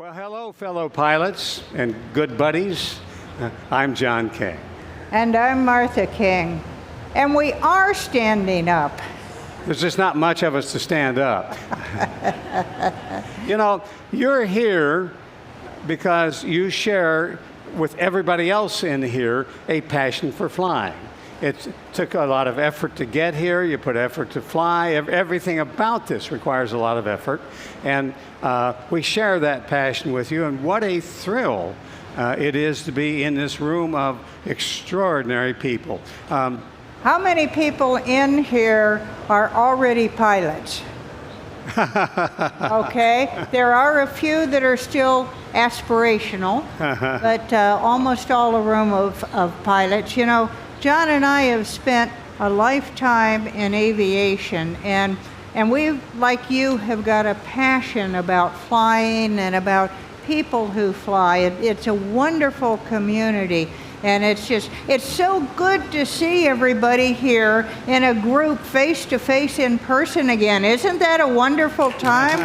Well, hello, fellow pilots and good buddies. I'm John King. And I'm Martha King. And we are standing up. There's just not much of us to stand up. You know, you're here because you share with everybody else in here a passion for flying. It took a lot of effort to get here. You put effort to fly. Everything about this requires a lot of effort. And we share that passion with you. And what a thrill it is to be in this room of extraordinary people. How many people in here are already pilots? Okay, there are a few that are still aspirational, but almost all a room of pilots. You know, John and I have spent a lifetime in aviation, and we, like you, have got a passion about flying and about people who fly. It's a wonderful community, and it's so good to see everybody here in a group, face-to-face in person again. Isn't that a wonderful time?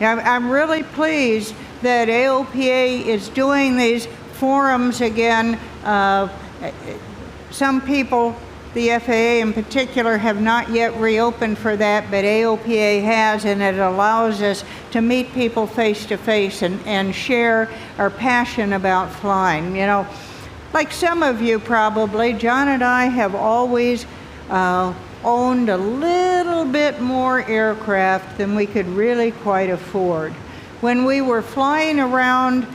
I'm really pleased that AOPA is doing these forums again. Some people, the FAA in particular, have not yet reopened for that, but AOPA has, and it allows us to meet people face to face and share our passion about flying. You know, like some of you probably, John and I have always owned a little bit more aircraft than we could really quite afford. When we were flying around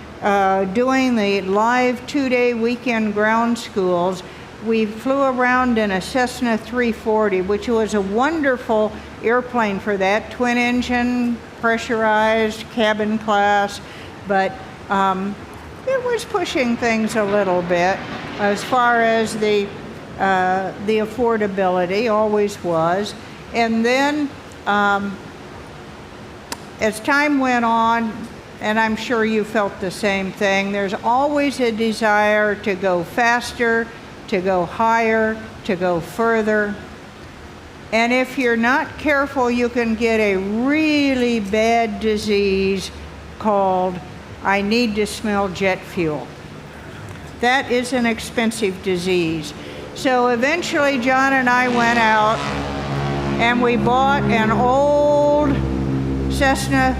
doing the live 2-day weekend ground schools, we flew around in a Cessna 340, which was a wonderful airplane for that, twin engine, pressurized, cabin class, but it was pushing things a little bit as far as the affordability, always was. And then as time went on, and I'm sure you felt the same thing, there's always a desire to go faster, to go higher, to go further. And if you're not careful, you can get a really bad disease called I need to smell jet fuel. That is an expensive disease. So eventually John and I went out and we bought an old Cessna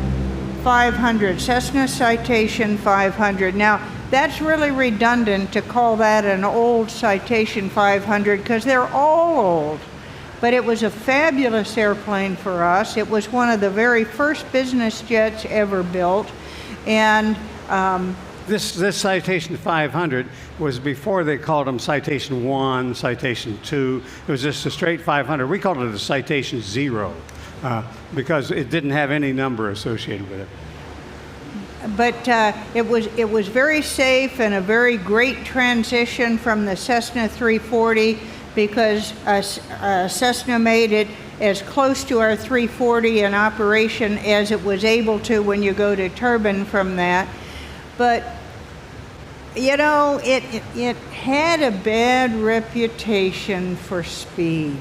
500, Cessna Citation 500. Now, that's really redundant to call that an old Citation 500 because they're all old. But it was a fabulous airplane for us. It was one of the very first business jets ever built. And This Citation 500 was before they called them Citation 1, Citation 2. It was just a straight 500. We called it a Citation 0 because it didn't have any number associated with it. But it was very safe and a very great transition from the Cessna 340 because Cessna made it as close to our 340 in operation as it was able to when you go to turbine from that. But, you know, it had a bad reputation for speed.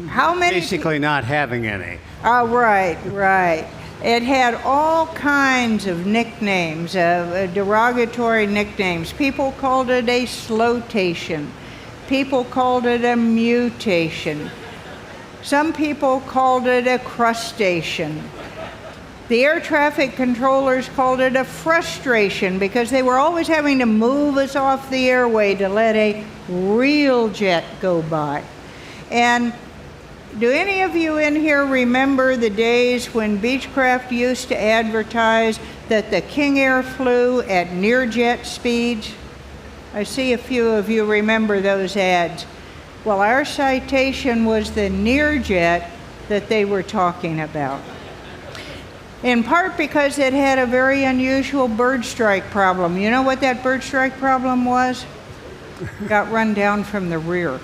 How many? Basically not having any. Oh, right. It had all kinds of nicknames, derogatory nicknames. People called it a slotation. People called it a mutation. Some people called it a crustation. The air traffic controllers called it a frustration because they were always having to move us off the airway to let a real jet go by. And do any of you in here remember the days when Beechcraft used to advertise that the King Air flew at near jet speeds? I see a few of you remember those ads. Well, our Citation was the near jet that they were talking about. In part because it had a very unusual bird strike problem. You know what that bird strike problem was? Got run down from the rear.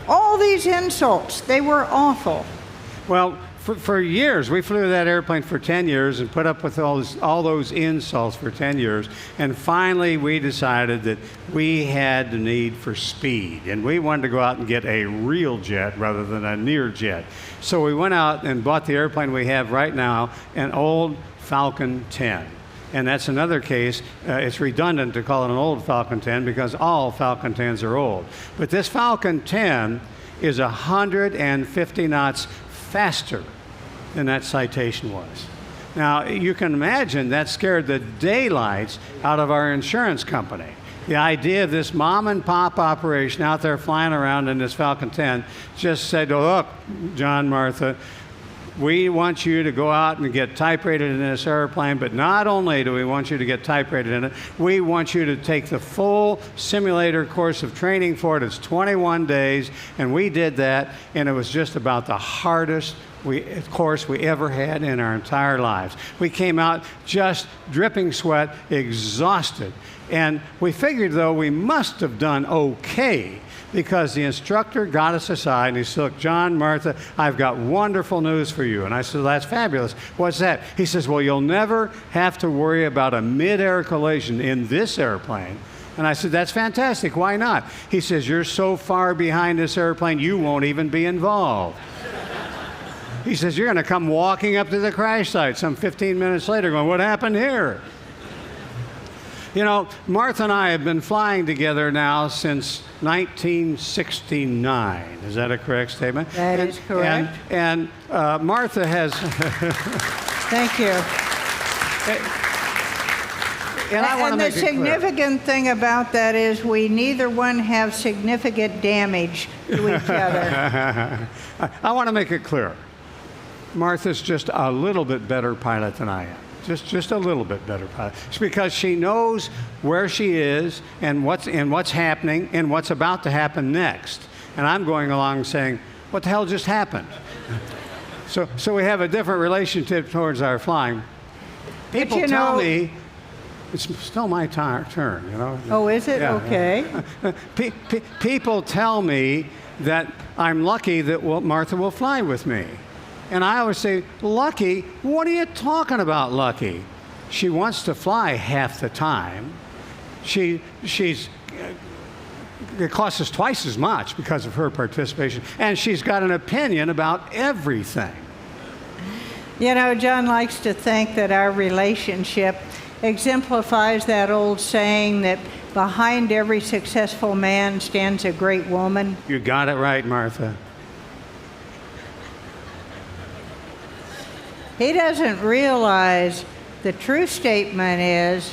All these insults, they were awful. Well, for years. We flew that airplane for 10 years and put up with all those insults for 10 years. And finally, we decided that we had the need for speed. And we wanted to go out and get a real jet rather than a near jet. So we went out and bought the airplane we have right now, an old Falcon 10. And that's another case. It's redundant to call it an old Falcon 10 because all Falcon 10s are old. But this Falcon 10 is 150 knots faster than that Citation was. Now, you can imagine that scared the daylights out of our insurance company. The idea of this mom and pop operation out there flying around in this Falcon 10 just said, oh, look, John, Martha, we want you to go out and get type rated in this airplane, but not only do we want you to get type rated in it, we want you to take the full simulator course of training for it. It's 21 days, and we did that, and it was just about the hardest course we ever had in our entire lives. We came out just dripping sweat, exhausted, and we figured, though, we must have done okay, because the instructor got us aside and he said, look, John, Martha, I've got wonderful news for you. And I said, well, that's fabulous. What's that? He says, well, you'll never have to worry about a mid-air collision in this airplane. And I said, that's fantastic. Why not? He says, you're so far behind this airplane, you won't even be involved. He says, you're going to come walking up to the crash site some 15 minutes later going, what happened here? You know, Martha and I have been flying together now since 1969. Is that a correct statement? That is correct. And Martha has... Thank you. And the significant thing about that is we neither one have significant damage to each other. I want to make it clear. Martha's just a little bit better pilot than I am. Just a little bit better pilot. It's because she knows where she is and what's happening and what's about to happen next. And I'm going along saying, what the hell just happened? So we have a different relationship towards our flying. People tell me, it's still my turn, you know. Oh, is it? Yeah, okay. Yeah. People tell me that I'm lucky that Martha will fly with me. And I always say, lucky? What are you talking about, lucky? She wants to fly half the time. It costs us twice as much because of her participation. And she's got an opinion about everything. You know, John likes to think that our relationship exemplifies that old saying that behind every successful man stands a great woman. You got it right, Martha. He doesn't realize the true statement is,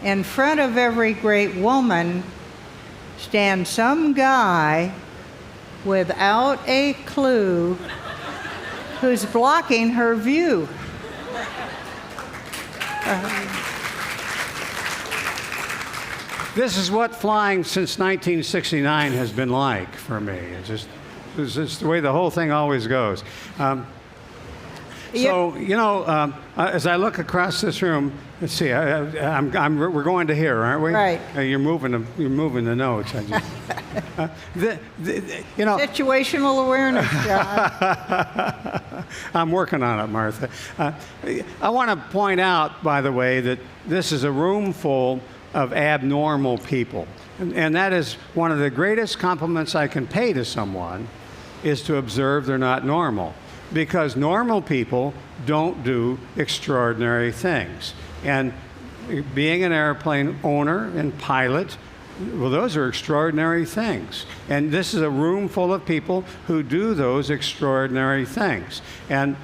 in front of every great woman stands some guy without a clue who's blocking her view. This is what flying since 1969 has been like for me. It's just the way the whole thing always goes. So, you know, as I look across this room, let's see, we're going to here, aren't we? Right. You're moving the notes. You know, situational awareness, John. I'm working on it, Martha. I want to point out, by the way, that this is a room full of abnormal people. And that is one of the greatest compliments I can pay to someone, is to observe they're not normal. Because normal people don't do extraordinary things. And being an airplane owner and pilot, well, those are extraordinary things. And this is a room full of people who do those extraordinary things. And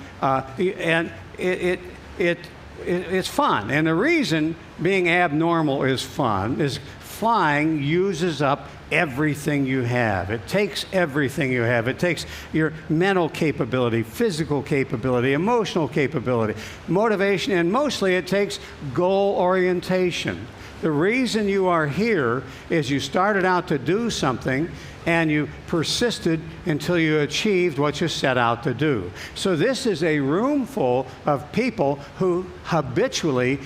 it's fun. And the reason being abnormal is fun is flying uses up everything you have. It takes everything you have. It takes your mental capability, physical capability, emotional capability, motivation, and mostly it takes goal orientation. The reason you are here is you started out to do something and you persisted until you achieved what you set out to do. So this is a room full of people who habitually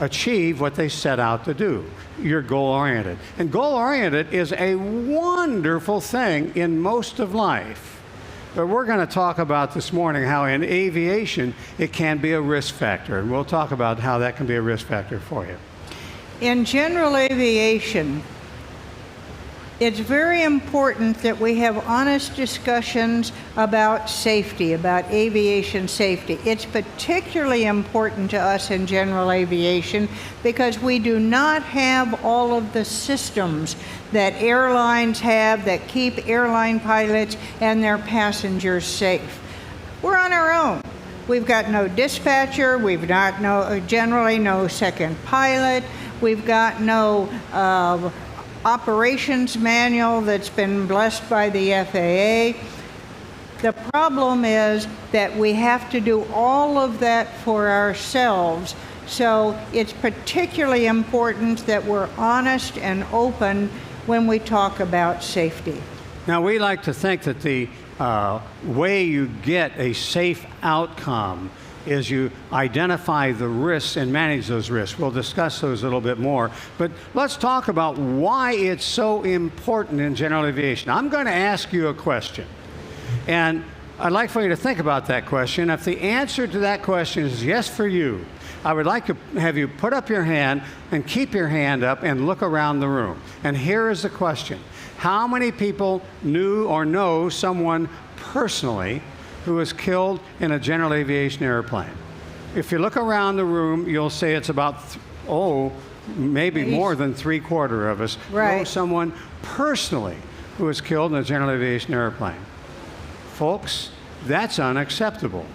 achieve what they set out to do. You're goal-oriented. And goal-oriented is a wonderful thing in most of life. But we're going to talk about this morning how in aviation it can be a risk factor, and we'll talk about how that can be a risk factor for you. In general aviation, it's very important that we have honest discussions about safety, about aviation safety. It's particularly important to us in general aviation because we do not have all of the systems that airlines have that keep airline pilots and their passengers safe. We're on our own. We've got no dispatcher, we've got generally no second pilot, we've got no operations manual that's been blessed by the FAA. The problem is that we have to do all of that for ourselves. So it's particularly important that we're honest and open when we talk about safety. Now, we like to think that the way you get a safe outcome is you identify the risks and manage those risks. We'll discuss those a little bit more. But let's talk about why it's so important in general aviation. I'm going to ask you a question. And I'd like for you to think about that question. If the answer to that question is yes for you, I would like to have you put up your hand and keep your hand up and look around the room. And here is the question. How many people knew or know someone personally who was killed in a general aviation airplane? If you look around the room, you'll say it's about, maybe more than 3/4 of us know someone personally who was killed in a general aviation airplane. Folks, that's unacceptable.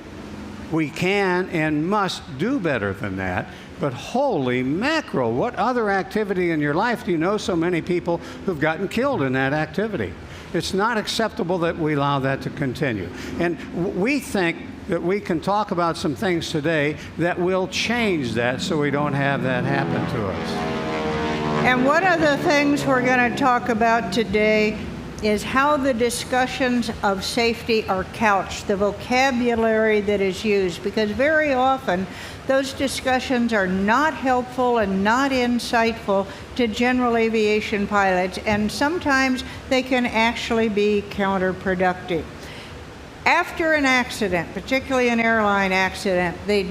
We can and must do better than that, but holy mackerel, what other activity in your life do you know so many people who've gotten killed in that activity? It's not acceptable that we allow that to continue. And we think that we can talk about some things today that will change that so we don't have that happen to us. And one of the things we're going to talk about today is how the discussions of safety are couched, the vocabulary that is used, because very often those discussions are not helpful and not insightful to general aviation pilots, and sometimes they can actually be counterproductive. After an accident, particularly an airline accident, the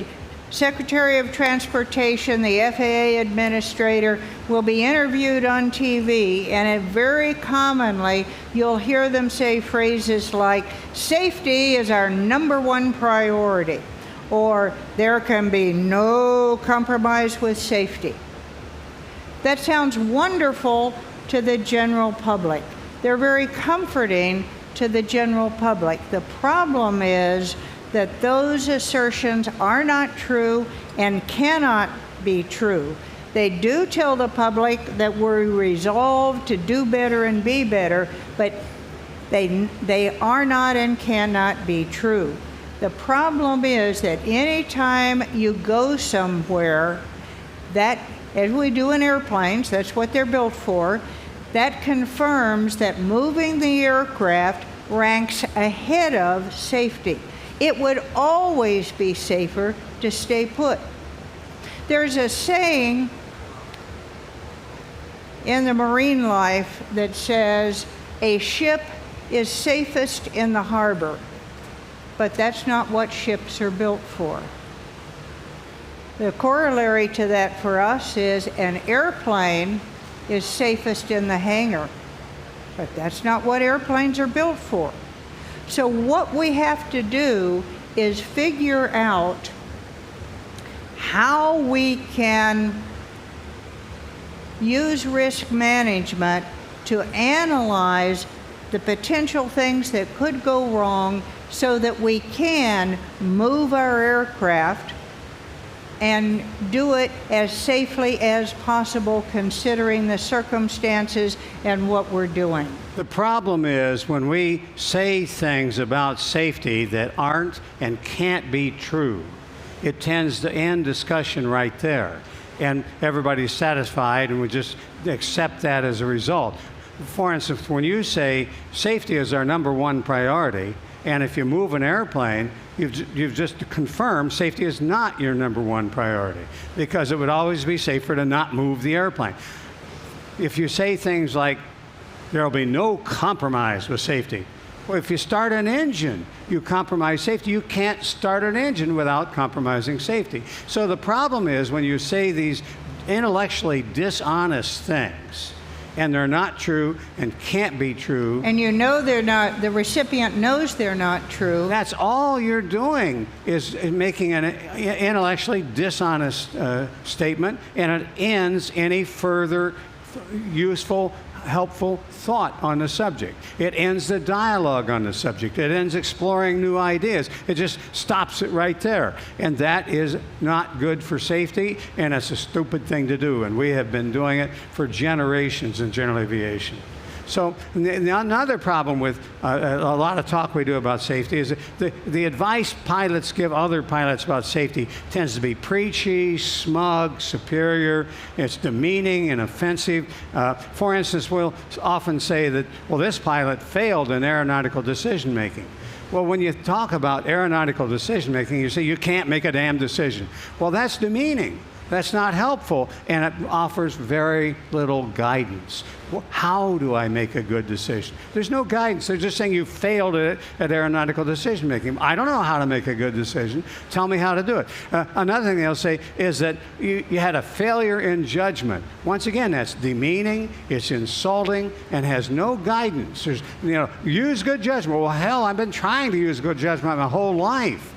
Secretary of Transportation, the FAA administrator, will be interviewed on TV, and very commonly you'll hear them say phrases like, "Safety is our #1 priority," or "There can be no compromise with safety." That sounds wonderful to the general public. They're very comforting to the general public. The problem is that those assertions are not true and cannot be true. They do tell the public that we're resolved to do better and be better, but they are not and cannot be true. The problem is that anytime you go somewhere, that, as we do in airplanes, that's what they're built for, that confirms that moving the aircraft ranks ahead of safety. It would always be safer to stay put. There's a saying in the marine life that says, "A ship is safest in the harbor," but that's not what ships are built for. The corollary to that for us is an airplane is safest in the hangar, but that's not what airplanes are built for. So what we have to do is figure out how we can use risk management to analyze the potential things that could go wrong so that we can move our aircraft and do it as safely as possible considering the circumstances and what we're doing. The problem is when we say things about safety that aren't and can't be true, it tends to end discussion right there. And everybody's satisfied and we just accept that as a result. For instance, when you say safety is our #1 priority, and if you move an airplane, you've just confirmed safety is not your #1 priority, because it would always be safer to not move the airplane. If you say things like, "There will be no compromise with safety," Well, if you start an engine, you compromise safety. You can't start an engine without compromising safety. So the problem is when you say these intellectually dishonest things, and they're not true and can't be true. And you know they're not, the recipient knows they're not true. That's all you're doing is making an intellectually dishonest statement, and it ends any further useful, helpful thought on the subject. It ends the dialogue on the subject. It ends exploring new ideas. It just stops it right there. And that is not good for safety, and it's a stupid thing to do. And we have been doing it for generations in general aviation. So another problem with a lot of talk we do about safety is the advice pilots give other pilots about safety tends to be preachy, smug, superior. It's demeaning and offensive. For instance, we'll often say that, well, this pilot failed in aeronautical decision making. Well, when you talk about aeronautical decision making, you say you can't make a damn decision. Well, that's demeaning. That's not helpful, and it offers very little guidance. Well, how do I make a good decision? There's no guidance. They're just saying you failed at aeronautical decision making. I don't know how to make a good decision. Tell me how to do it. Another thing they'll say is that you had a failure in judgment. Once again, that's demeaning, it's insulting, and has no guidance. There's, use good judgment. Well, hell, I've been trying to use good judgment my whole life.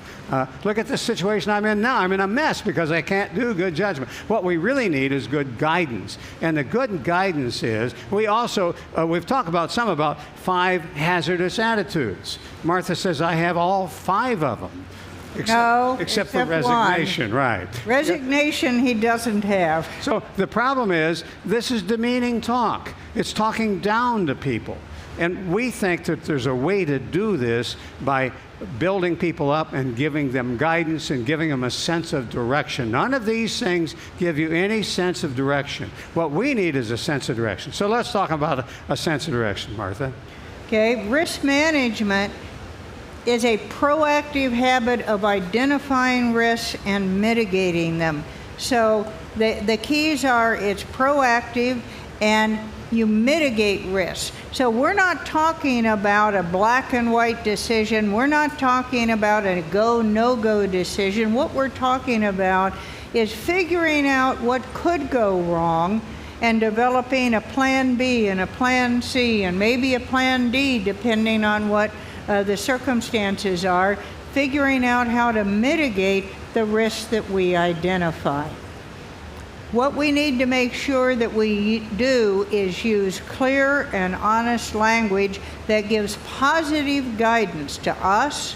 Look at the situation I'm in now. I'm in a mess because I can't do good judgment. What we really need is good guidance. And the good guidance is, we've talked about 5 hazardous attitudes. Martha says I have all 5 of them. Except for resignation, one. Right. Resignation he doesn't have. So the problem is, this is demeaning talk. It's talking down to people. And we think that there's a way to do this by building people up and giving them guidance and giving them a sense of direction. None of these things give you any sense of direction. What we need is a sense of direction. So let's talk about a sense of direction, Martha. Okay, risk management is a proactive habit of identifying risks and mitigating them. So the keys are it's proactive and you mitigate risks. So we're not talking about a black and white decision. We're not talking about a go, no-go decision. What we're talking about is figuring out what could go wrong and developing a plan B and a plan C and maybe a plan D, depending on what the circumstances are, figuring out how to mitigate the risks that we identify. What we need to make sure that we do is use clear and honest language that gives positive guidance to us,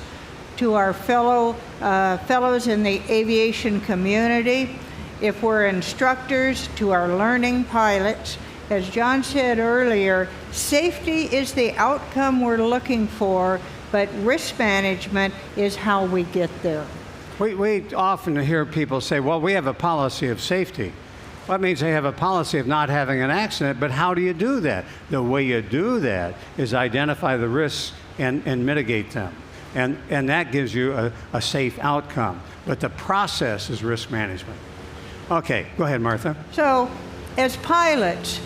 to our fellows in the aviation community, if we're instructors, to our learning pilots. As John said earlier, safety is the outcome we're looking for, but risk management is how we get there. We often hear people say, well, we have a policy of safety. Well, that means they have a policy of not having an accident, but how do you do that? The way you do that is identify the risks and mitigate them. And that gives you a safe outcome. But the process is risk management. Okay, go ahead, Martha. So, as pilots,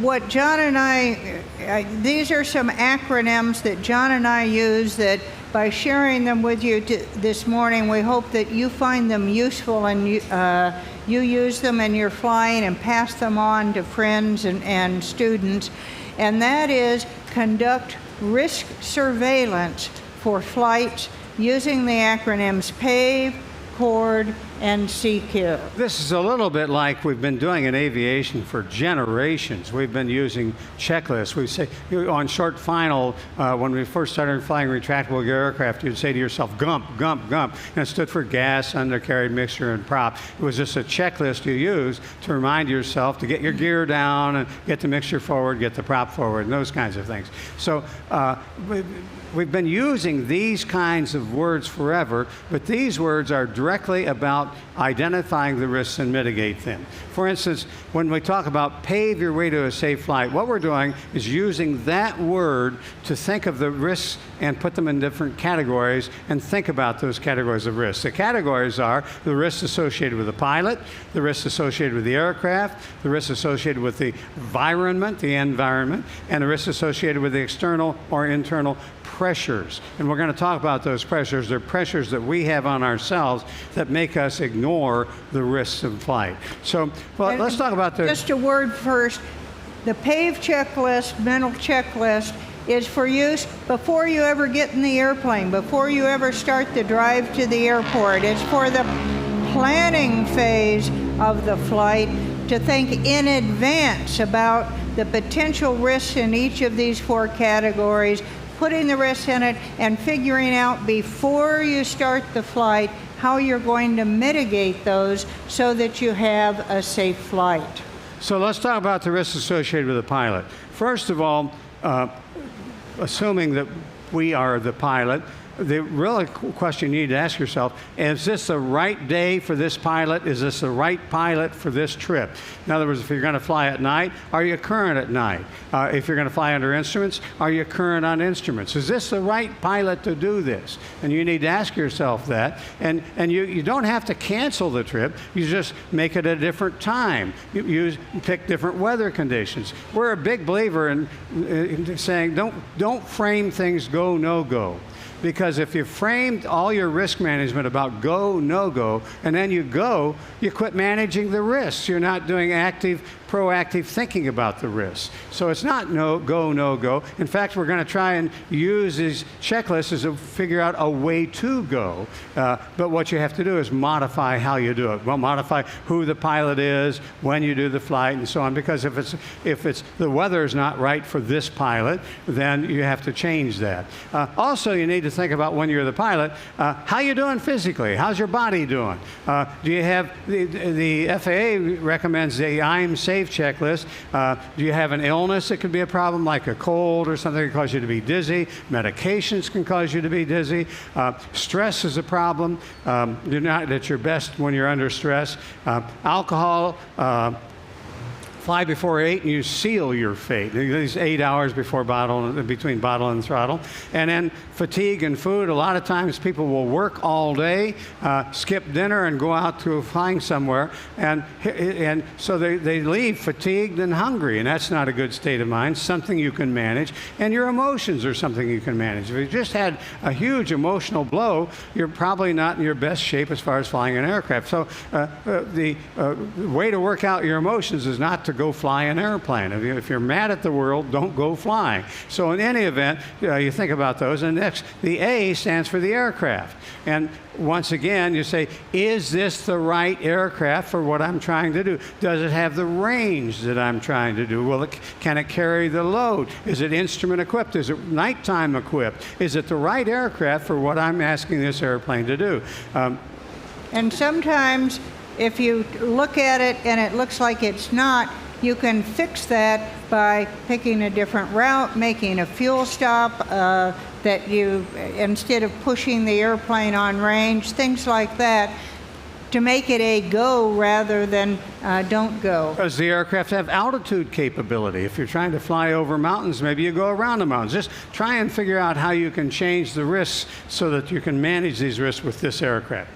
what John and these are some acronyms that John and I use that by sharing them with you this morning, we hope that you find them useful and you use them in your flying and pass them on to friends and students. And that is conduct risk surveillance for flights using the acronyms PAVE, CORD, and CQ. This is a little bit like we've been doing in aviation for generations. We've been using checklists. We say on short final, when we first started flying retractable aircraft, you'd say to yourself, gump, gump, gump. And it stood for gas, undercarriage, mixture, and prop. It was just a checklist you used to remind yourself to get your gear down and get the mixture forward, get the prop forward, and those kinds of things. So we've been using these kinds of words forever, but these words are directly about identifying the risks and mitigate them. For instance, when we talk about pave your way to a safe flight, what we're doing is using that word to think of the risks and put them in different categories and think about those categories of risks. The categories are the risks associated with the pilot, the risks associated with the aircraft, the risks associated with the environment, and the risks associated with the external or internal pressures. And we're going to talk about those pressures. They're pressures that we have on ourselves that make us ignore the risks of flight. So, well, let's talk about the... Just a word first. The PAVE checklist, mental checklist, is for use before you ever get in the airplane, before you ever start the drive to the airport. It's for the planning phase of the flight to think in advance about the potential risks in each of these 4 categories, putting the risks in it, and figuring out before you start the flight how you're going to mitigate those so that you have a safe flight. So let's talk about the risks associated with the pilot. First of all, assuming that we are the pilot, the real question you need to ask yourself, is this the right day for this pilot? Is this the right pilot for this trip? In other words, if you're going to fly at night, are you current at night? If you're going to fly under instruments, are you current on instruments? Is this the right pilot to do this? And you need to ask yourself that. And you don't have to cancel the trip. You just make it a different time. You pick different weather conditions. We're a big believer in saying don't frame things go, no go. Because if you framed all your risk management about go, no go, and then you go, you quit managing the risks. You're not doing proactive thinking about the risks. So it's not no go, no go. In fact, we're going to try and use these checklists to figure out a way to go. But what you have to do is modify how you do it. Well, modify who the pilot is, when you do the flight, and so on. Because if it's the weather is not right for this pilot, then you have to change that. Also, you need to think about when you're the pilot, how you doing physically? How's your body doing? Do you have the FAA recommends the I'm safe checklist. Do you have an illness that could be a problem, like a cold or something that can cause you to be dizzy? Medications can cause you to be dizzy. Stress is a problem. You're not at your best when you're under stress. Alcohol. Fly before 8 and you seal your fate. These 8 hours between bottle and throttle. And then fatigue and food. A lot of times people will work all day, skip dinner and go out to flying somewhere. And so they leave fatigued and hungry. And that's not a good state of mind. Something you can manage. And your emotions are something you can manage. If you just had a huge emotional blow, you're probably not in your best shape as far as flying an aircraft. So the way to work out your emotions is not to go fly an airplane. If you're mad at the world, don't go flying. So in any event, you think about those. And next, the A stands for the aircraft. And once again, you say, is this the right aircraft for what I'm trying to do? Does it have the range that I'm trying to do? Can it carry the load? Is it instrument equipped? Is it nighttime equipped? Is it the right aircraft for what I'm asking this airplane to do? And sometimes, if you look at it and it looks like it's not, you can fix that by picking a different route, making a fuel stop, that you, instead of pushing the airplane on range, things like that, to make it a go rather than don't go. Does the aircraft have altitude capability? If you're trying to fly over mountains, maybe you go around the mountains. Just try and figure out how you can change the risks so that you can manage these risks with this aircraft.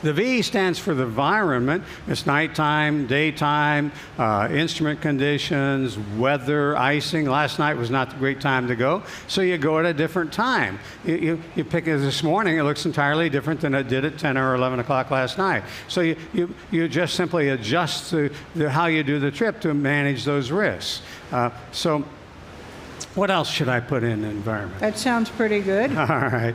The V stands for the environment. It's nighttime, daytime, instrument conditions, weather, icing. Last night was not the great time to go, so you go at a different time. You pick it this morning, it looks entirely different than it did at 10 or 11 o'clock last night. So you just simply adjust how you do the trip to manage those risks. So what else should I put in the environment? That sounds pretty good. All right.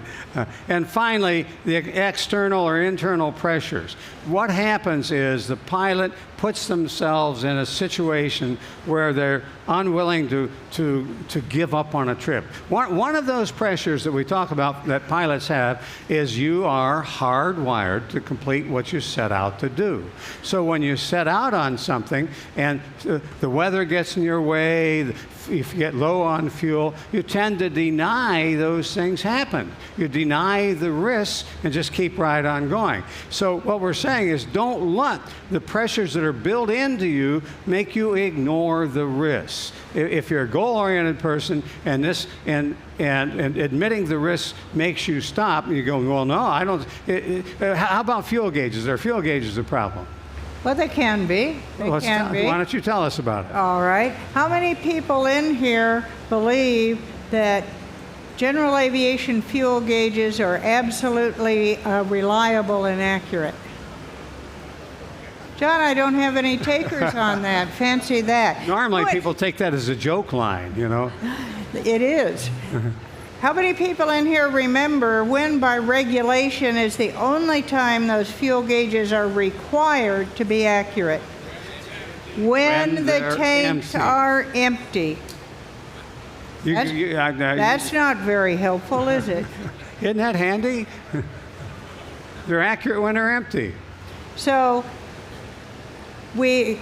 And finally, the external or internal pressures. What happens is the pilot puts themselves in a situation where they're unwilling to give up on a trip. One of those pressures that we talk about that pilots have is you are hardwired to complete what you set out to do. So when you set out on something and the weather gets in your way, if you get low on fuel, you tend to deny those things happen. You deny the risks and just keep right on going. So what we're saying is don't let the pressures that are built into you make you ignore the risks. If you're a goal-oriented person and admitting the risks makes you stop, you go, well, no, I don't. How about fuel gauges? Are fuel gauges a problem? Well, they can be. They can be. Why don't you tell us about it? All right. How many people in here believe that general aviation fuel gauges are absolutely reliable and accurate? John, I don't have any takers on that. Fancy that. Normally, people take that as a joke line, you know. It is. How many people in here remember when, by regulation, is the only time those fuel gauges are required to be accurate? When the tanks are empty. That's not very helpful, is it? Isn't that handy? They're accurate when they're empty. So we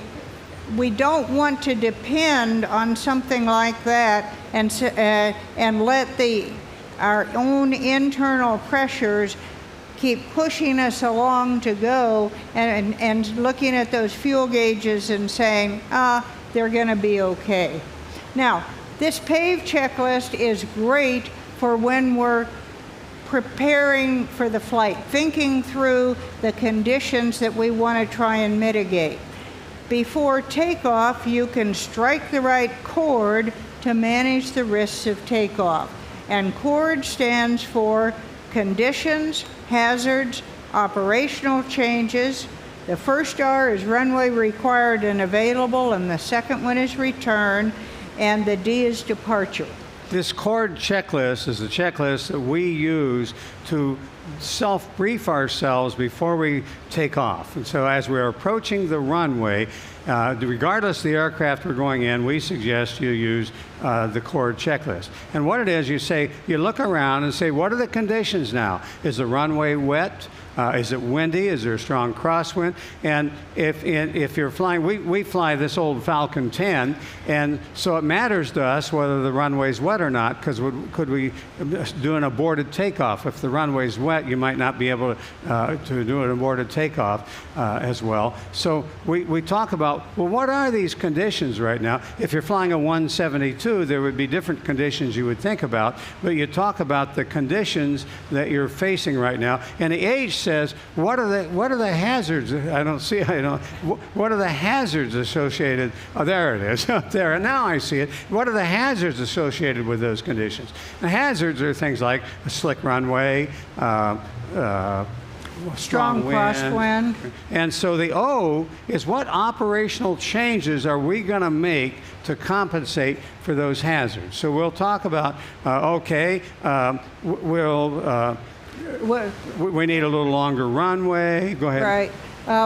don't want to depend on something like that and let our own internal pressures keep pushing us along to go and looking at those fuel gauges and saying, they're going to be okay. Now, this Pave checklist is great for when we're preparing for the flight, thinking through the conditions that we want to try and mitigate. Before takeoff, you can strike the right chord to manage the risks of takeoff. And chord stands for conditions, hazards, operational changes. The first R is runway required and available, and the second one is return, and the D is departure. This chord checklist is a checklist that we use to self-brief ourselves before we take off. And so as we're approaching the runway, regardless of the aircraft we're going in, we suggest you use the chord checklist. And what it is, you look around and say, what are the conditions now? Is the runway wet? Is it windy? Is there a strong crosswind? And if you're flying, we fly this old Falcon 10, and so it matters to us whether the runway's wet or not, because could we do an aborted takeoff? If the runway's wet, you might not be able to do an aborted takeoff as well. So we talk about, well, what are these conditions right now? If you're flying a 172, there would be different conditions you would think about, but you talk about the conditions that you're facing right now. And the age says, what are the hazards? I don't see. What are the hazards associated? Oh, there it is, up there. And now I see it. What are the hazards associated with those conditions? The hazards are things like a slick runway, strong crosswind. And so the O is what operational changes are we going to make to compensate for those hazards. So we'll talk about, we need a little longer runway. Go ahead. Right.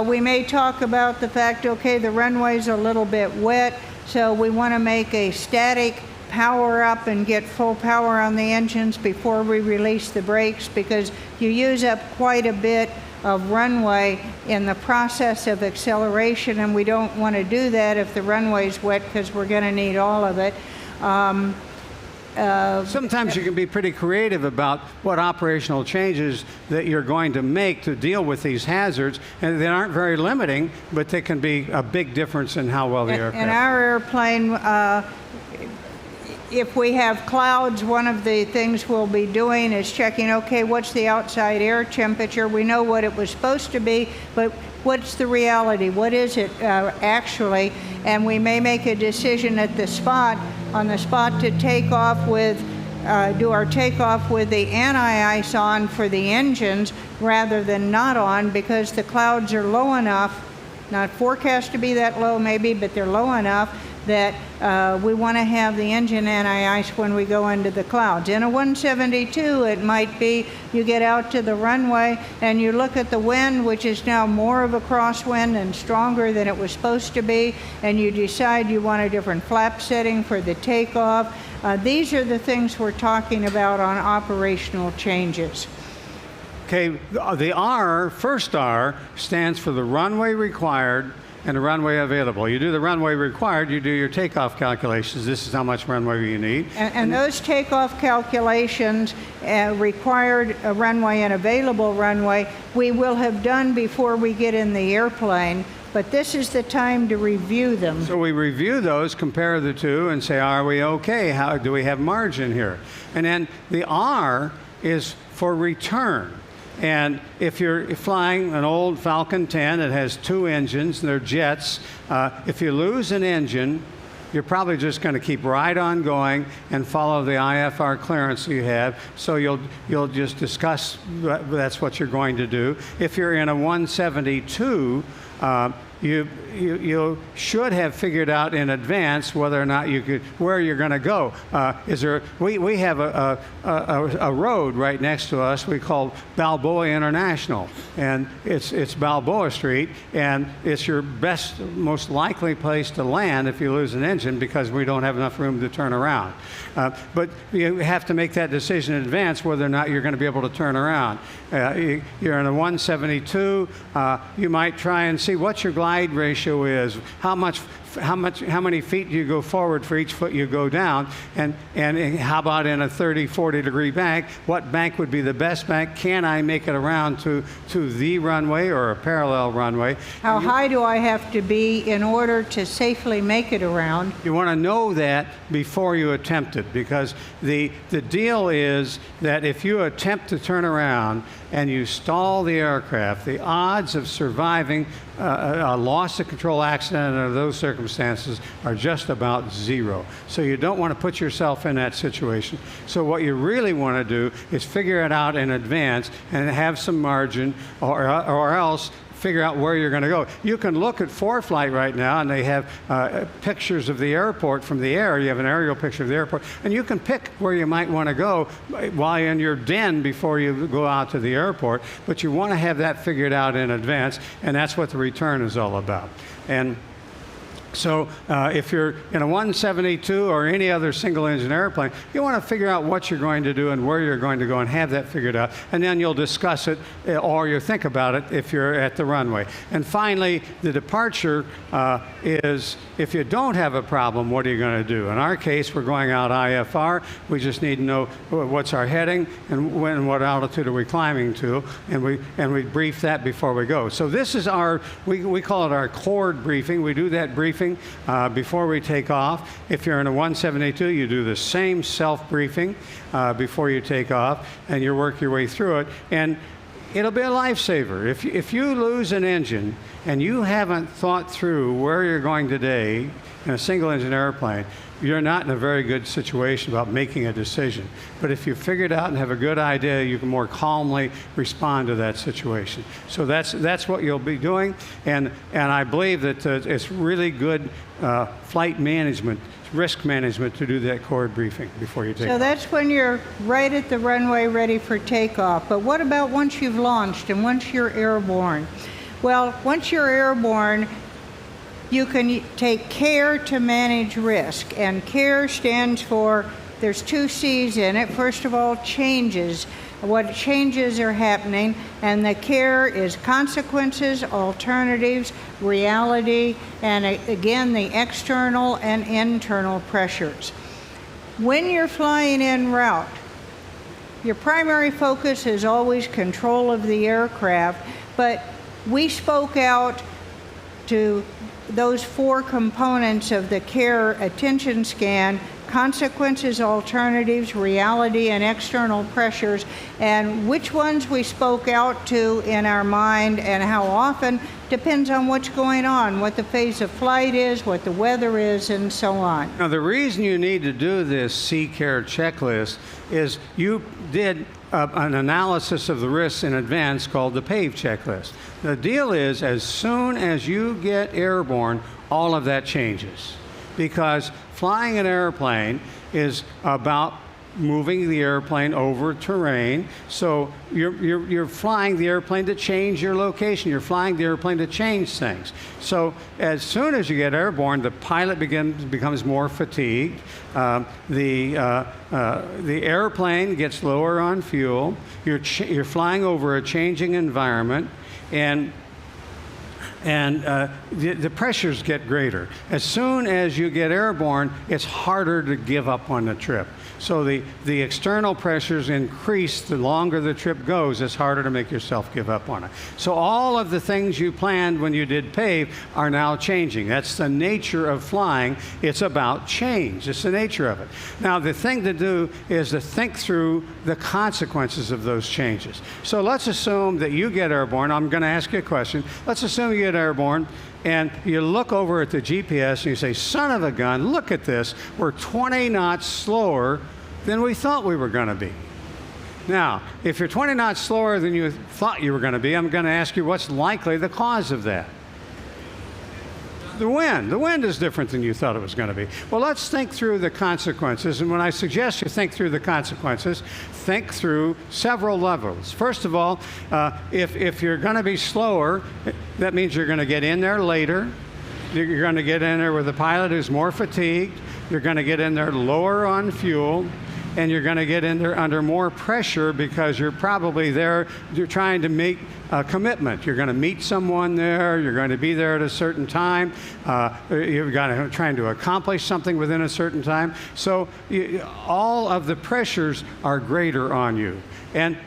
We may talk about the fact, the runway's a little bit wet, so we want to make a static power up and get full power on the engines before we release the brakes, because you use up quite a bit of runway in the process of acceleration, and we don't want to do that if the runway's wet, because we're going to need all of it. Sometimes you can be pretty creative about what operational changes that you're going to make to deal with these hazards, and they aren't very limiting, but they can be a big difference in how well the aircraft. In our airplane, if we have clouds, one of the things we'll be doing is checking, what's the outside air temperature? We know what it was supposed to be, but what's the reality? What is it actually? And we may make a decision on the spot to take off with, do our takeoff with the anti-ice on for the engines rather than not on, because the clouds are low enough, not forecast to be that low maybe, but they're low enough that we want to have the engine anti-ice when we go into the clouds. In a 172, it might be you get out to the runway and you look at the wind, which is now more of a crosswind and stronger than it was supposed to be, and you decide you want a different flap setting for the takeoff. These are the things we're talking about on operational changes. Okay, the R, first R, stands for the runway required and the runway available. You do the runway required, you do your takeoff calculations. This is how much runway you need. And those takeoff calculations, required runway and available runway, we will have done before we get in the airplane, but this is the time to review them. So we review those, compare the two, and say, are we okay? How do we have margin here? And then the R is for return. And if you're flying an old Falcon 10 that has 2 engines, and they're jets, if you lose an engine, you're probably just going to keep right on going and follow the IFR clearance you have. So you'll just discuss that's what you're going to do. If you're in a 172, you should have figured out in advance whether or not you could, where you're going to go. We have a road right next to us we call Balboa International, and it's Balboa Street, and it's your best, most likely place to land if you lose an engine because we don't have enough room to turn around. But you have to make that decision in advance whether or not you're going to be able to turn around. You're in a 172. You might try and see what your glide ratio is, how many feet you go forward for each foot you go down, and how about in a 30-40 degree bank, what bank would be the best bank? Can I make it around to the runway or a parallel runway? How high do I have to be in order to safely make it around? You want to know that before you attempt it, because the deal is that if you attempt to turn around and you stall the aircraft, the odds of surviving a loss of control accident under those circumstances are just about 0. So you don't want to put yourself in that situation. So what you really want to do is figure it out in advance and have some margin, or else figure out where you're going to go. You can look at ForeFlight right now, and they have pictures of the airport from the air. You have an aerial picture of the airport, and you can pick where you might want to go while you're in your den before you go out to the airport. But you want to have that figured out in advance, and that's what the return is all about. And so if you're in a 172 or any other single-engine airplane, you want to figure out what you're going to do and where you're going to go and have that figured out. And then you'll discuss it, or you'll think about it if you're at the runway. And finally, the departure is, if you don't have a problem, what are you going to do? In our case, we're going out IFR. We just need to know what's our heading and what altitude are we climbing to, and we brief that before we go. So this is our, we call it our chord briefing. We do that briefing before we take off. If you're in a 172, you do the same self-briefing before you take off, and you work your way through it. And it'll be a lifesaver. If you lose an engine and you haven't thought through where you're going today in a single-engine airplane, you're not in a very good situation about making a decision. But if you figure it out and have a good idea, you can more calmly respond to that situation. So that's what you'll be doing, and I believe that it's really good flight management, risk management, to do that chord briefing before you take off. So that's when you're right at the runway ready for takeoff. But what about once you've launched and once you're airborne? Well, once you're airborne, you can take care to manage risk. And care stands for, there's 2 C's in it. First of all, changes. What changes are happening. And the care is consequences, alternatives, reality, and again, the external and internal pressures. When you're flying en route, your primary focus is always control of the aircraft, but we spoke out to those 4 components of the care attention scan: consequences, alternatives, reality, and external pressures. And which ones we spoke out to in our mind and how often depends on what's going on, what the phase of flight is, what the weather is, and so on. Now, the reason you need to do this C-Care checklist is you did an analysis of the risks in advance called the Pave checklist. The deal is, as soon as you get airborne, all of that changes. because flying an airplane is about moving the airplane over terrain. So you're flying the airplane to change your location. You're flying the airplane to change things. So as soon as you get airborne, the pilot becomes more fatigued. The airplane gets lower on fuel. You're flying over a changing environment, and the pressures get greater. As soon as you get airborne, it's harder to give up on the trip. So the external pressures increase the longer the trip goes. It's harder to make yourself give up on it. So all of the things you planned when you did Pave are now changing. That's the nature of flying. It's about change. It's the nature of it. Now, the thing to do is to think through the consequences of those changes. So let's assume that you get airborne. I'm going to ask you a question. Let's assume you get airborne, and you look over at the GPS and you say, son of a gun, look at this. We're 20 knots slower than we thought we were going to be. Now, if you're 20 knots slower than you thought you were going to be, I'm going to ask you what's likely the cause of that. The wind. The wind is different than you thought it was going to be. Well, let's think through the consequences. And when I suggest you think through the consequences, think through several levels. First of all, if you're going to be slower, that means you're going to get in there later. You're going to get in there with a pilot who's more fatigued. You're going to get in there lower on fuel. And you're going to get in there under more pressure because you're probably there, you're trying to make a commitment. You're going to meet someone there. You're going to be there at a certain time. You're trying to accomplish something within a certain time. So all of the pressures are greater on you. And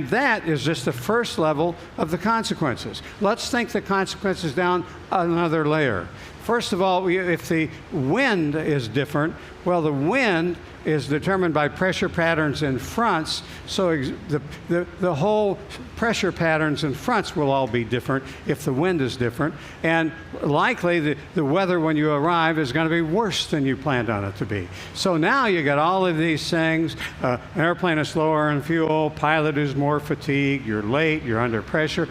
that is just the first level of the consequences. Let's think the consequences down another layer. First of all, if the wind is different, well, the wind is determined by pressure patterns in fronts, so the whole pressure patterns in fronts will all be different if the wind is different, and likely the weather when you arrive is going to be worse than you planned on it to be. So now you got all of these things, an airplane is slower in fuel, pilot is more fatigued, you're late, you're under pressure.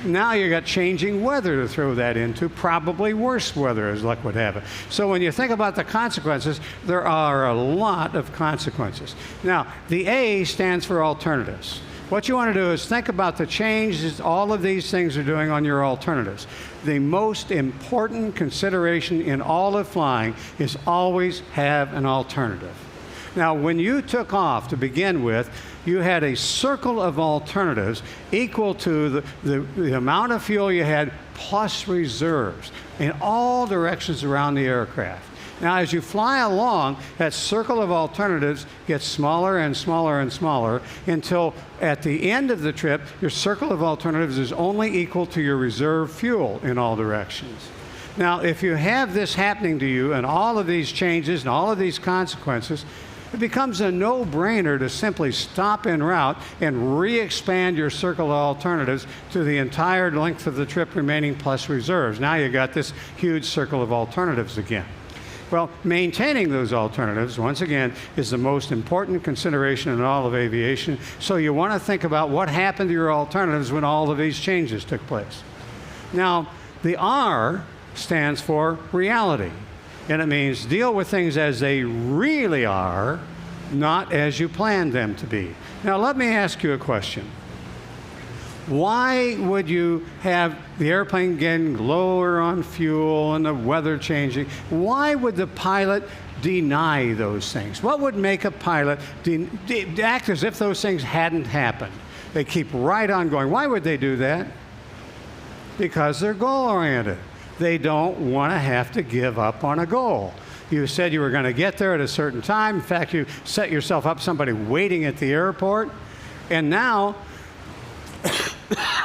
Now you got changing weather to throw that into, probably worse weather as luck would have it. So when you think about the consequences, there are a lot of consequences. Now, the A stands for alternatives. What you want to do is think about the changes all of these things are doing on your alternatives. The most important consideration in all of flying is always have an alternative. Now, when you took off to begin with, you had a circle of alternatives equal to the amount of fuel you had plus reserves in all directions around the aircraft. Now, as you fly along, that circle of alternatives gets smaller and smaller and smaller until at the end of the trip, your circle of alternatives is only equal to your reserve fuel in all directions. Now, if you have this happening to you and all of these changes and all of these consequences, it becomes a no-brainer to simply stop en route and re-expand your circle of alternatives to the entire length of the trip remaining plus reserves. Now you got this huge circle of alternatives again. Well, maintaining those alternatives, once again, is the most important consideration in all of aviation. So you want to think about what happened to your alternatives when all of these changes took place. Now, the R stands for reality. And it means deal with things as they really are, not as you planned them to be. Now, let me ask you a question. Why would you have the airplane getting lower on fuel and the weather changing? Why would the pilot deny those things? What would make a pilot act as if those things hadn't happened? They keep right on going. Why would they do that? Because they're goal-oriented. They don't want to have to give up on a goal. You said you were going to get there at a certain time. In fact, you set yourself up, somebody waiting at the airport. And now,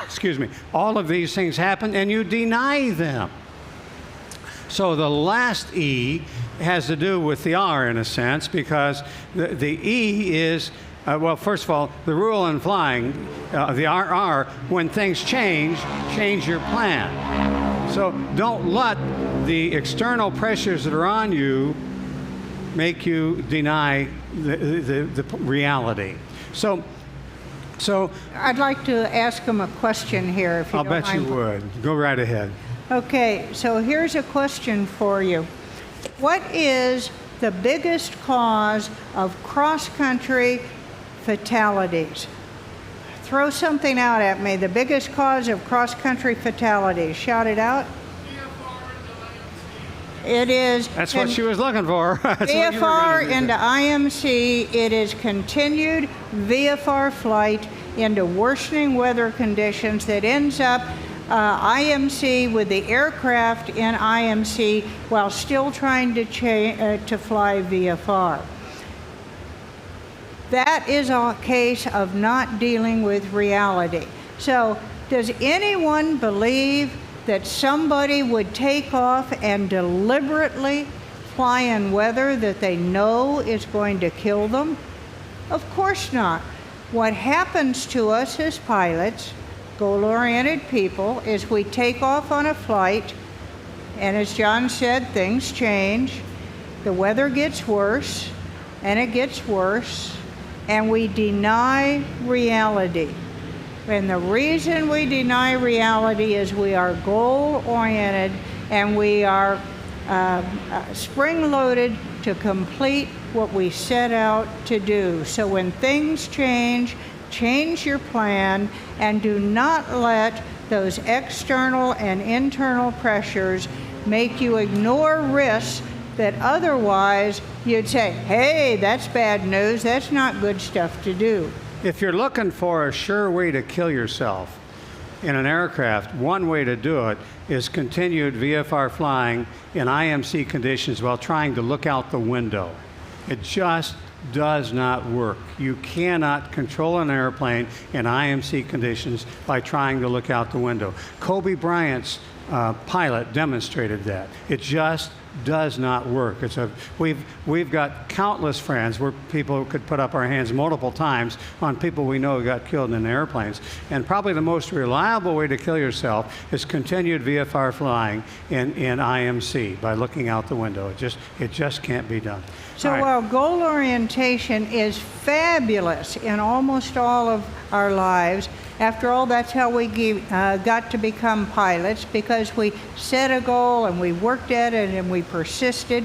excuse me, all of these things happen and you deny them. So the last E has to do with the R in a sense, because the E is, well, first of all, the rule in flying, the RR, when things change your plan. So don't let the external pressures that are on you make you deny the reality. So I'd like to ask him a question here, if you don't mind. I'll bet you would. Go right ahead. Okay, so here's a question for you. What is the biggest cause of cross-country fatalities? Throw something out at me. The biggest cause of cross-country fatalities. Shout it out. It is. That's what she was looking for. VFR into IMC. It is continued VFR flight into worsening weather conditions that ends up IMC with the aircraft in IMC while still trying to fly VFR. That is a case of not dealing with reality. So, does anyone believe that somebody would take off and deliberately fly in weather that they know is going to kill them? Of course not. What happens to us as pilots, goal-oriented people, is we take off on a flight, and as John said, things change. The weather gets worse, and it gets worse, and we deny reality. And the reason we deny reality is we are goal-oriented and we are spring-loaded to complete what we set out to do. So when things change, change your plan and do not let those external and internal pressures make you ignore risks that otherwise you'd say, hey, that's bad news, that's not good stuff to do. If you're looking for a sure way to kill yourself in an aircraft, one way to do it is continued VFR flying in IMC conditions while trying to look out the window. It just does not work. You cannot control an airplane in IMC conditions by trying to look out the window. Kobe Bryant's pilot demonstrated that. It just does not work. We've got countless friends where people could put up our hands multiple times on people we know got killed in airplanes. And probably the most reliable way to kill yourself is continued VFR flying in IMC by looking out the window. It just can't be done. So while goal orientation is fabulous in almost all of our lives, after all, that's how we got to become pilots, because we set a goal and we worked at it and we persisted.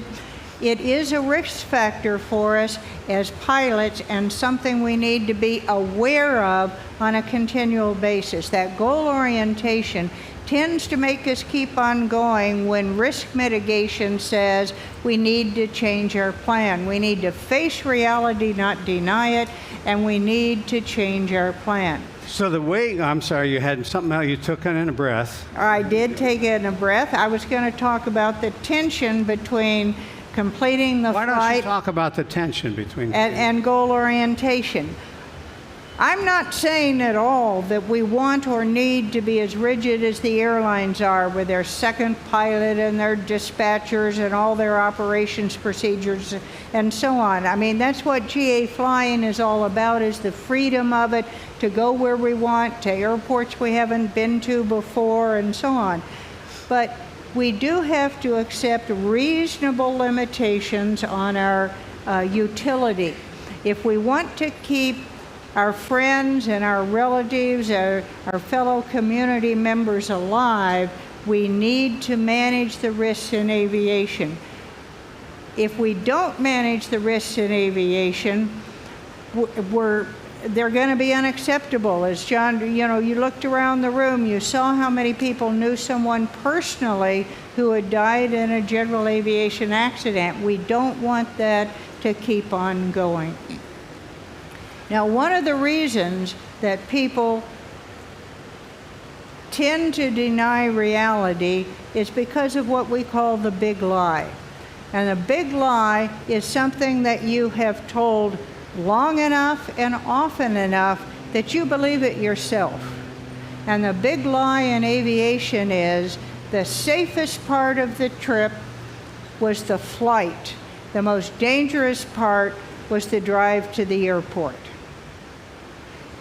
It is a risk factor for us as pilots and something we need to be aware of on a continual basis. That goal orientation tends to make us keep on going when risk mitigation says we need to change our plan. We need to face reality, not deny it, and we need to change our plan. So the way, I'm sorry, you had something else you took in a breath. I did take it in a breath. I was going to talk about the tension between completing the flight. Why don't you talk about the tension between and goal orientation? I'm not saying at all that we want or need to be as rigid as the airlines are with their second pilot and their dispatchers and all their operations procedures and so on. I mean, that's what GA flying is all about, is the freedom of it to go where we want, to airports we haven't been to before, and so on. But we do have to accept reasonable limitations on our utility. If we want to keep our friends and our relatives, our fellow community members alive, we need to manage the risks in aviation. If we don't manage the risks in aviation, they're going to be unacceptable. As John, you looked around the room, you saw how many people knew someone personally who had died in a general aviation accident. We don't want that to keep on going. Now, one of the reasons that people tend to deny reality is because of what we call the big lie. And the big lie is something that you have told long enough and often enough that you believe it yourself. And the big lie in aviation is the safest part of the trip was the flight. The most dangerous part was the drive to the airport.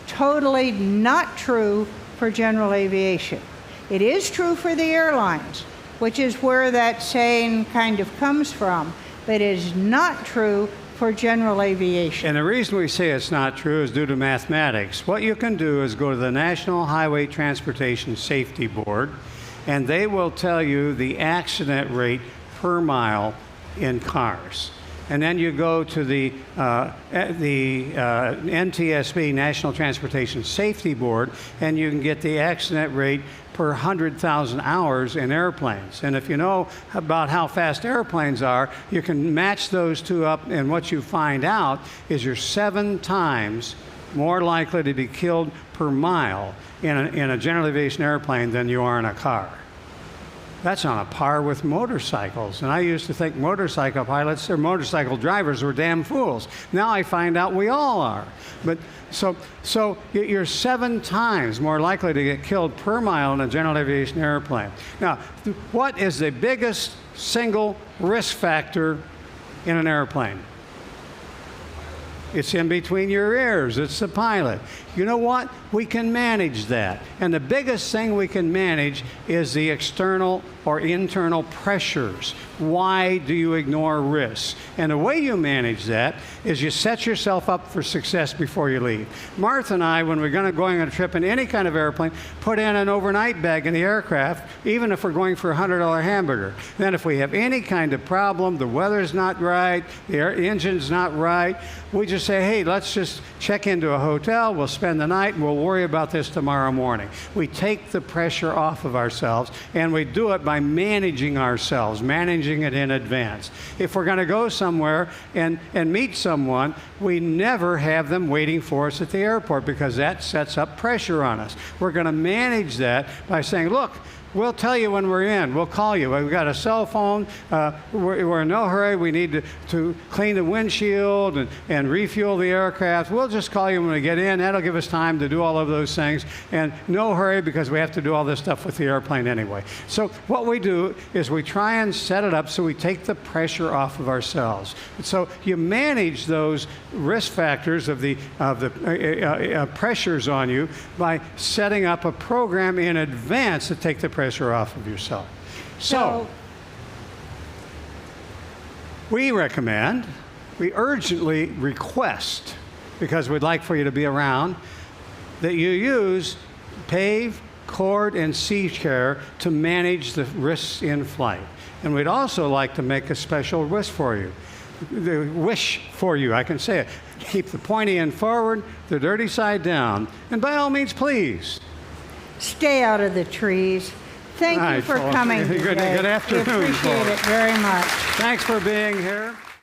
Totally not true for general aviation. It is true for the airlines, which is where that saying kind of comes from, but it is not true for general aviation. And the reason we say it's not true is due to mathematics. What you can do is go to the National Highway Transportation Safety Board, and they will tell you the accident rate per mile in cars. And then you go to the NTSB, National Transportation Safety Board, and you can get the accident rate per 100,000 hours in airplanes. And if you know about how fast airplanes are, you can match those two up, and what you find out is you're 7 times more likely to be killed per mile in a general aviation airplane than you are in a car. That's on a par with motorcycles. And I used to think motorcycle pilots or motorcycle drivers were damn fools. Now I find out we all are. But so you're 7 times more likely to get killed per mile in a general aviation airplane. Now, what is the biggest single risk factor in an airplane? It's in between your ears. It's the pilot. You know what? We can manage that. And the biggest thing we can manage is the external or internal pressures. Why do you ignore risks? And the way you manage that is you set yourself up for success before you leave. Martha and I, when we're going on a trip in any kind of airplane, put in an overnight bag in the aircraft, even if we're going for a $100 hamburger. Then if we have any kind of problem, the weather's not right, the engine's not right, we just say, hey, let's just check into a hotel, we'll spend the night, and we'll worry about this tomorrow morning. We take the pressure off of ourselves, and we do it by managing ourselves, managing it in advance. If we're going to go somewhere and meet someone, we never have them waiting for us at the airport, because that sets up pressure on us. We're going to manage that by saying, look, we'll tell you when we're in. We'll call you. We've got a cell phone. We're in no hurry. We need to clean the windshield and refuel the aircraft. We'll just call you when we get in. That'll give us time to do all of those things. And no hurry, because we have to do all this stuff with the airplane anyway. So what we do is we try and set it up so we take the pressure off of ourselves. So you manage those risk factors of the pressures on you by setting up a program in advance to take the pressure off of yourself. So we urgently request, because we'd like for you to be around, that you use Pave, Cord, and C-Chair to manage the risks in flight. And we'd also like to make a special wish for you. The wish for you, I can say it. Keep the pointy end forward, the dirty side down, and by all means, please, stay out of the trees. Thank you for coming today. Good afternoon, we appreciate it very much. Thanks for being here.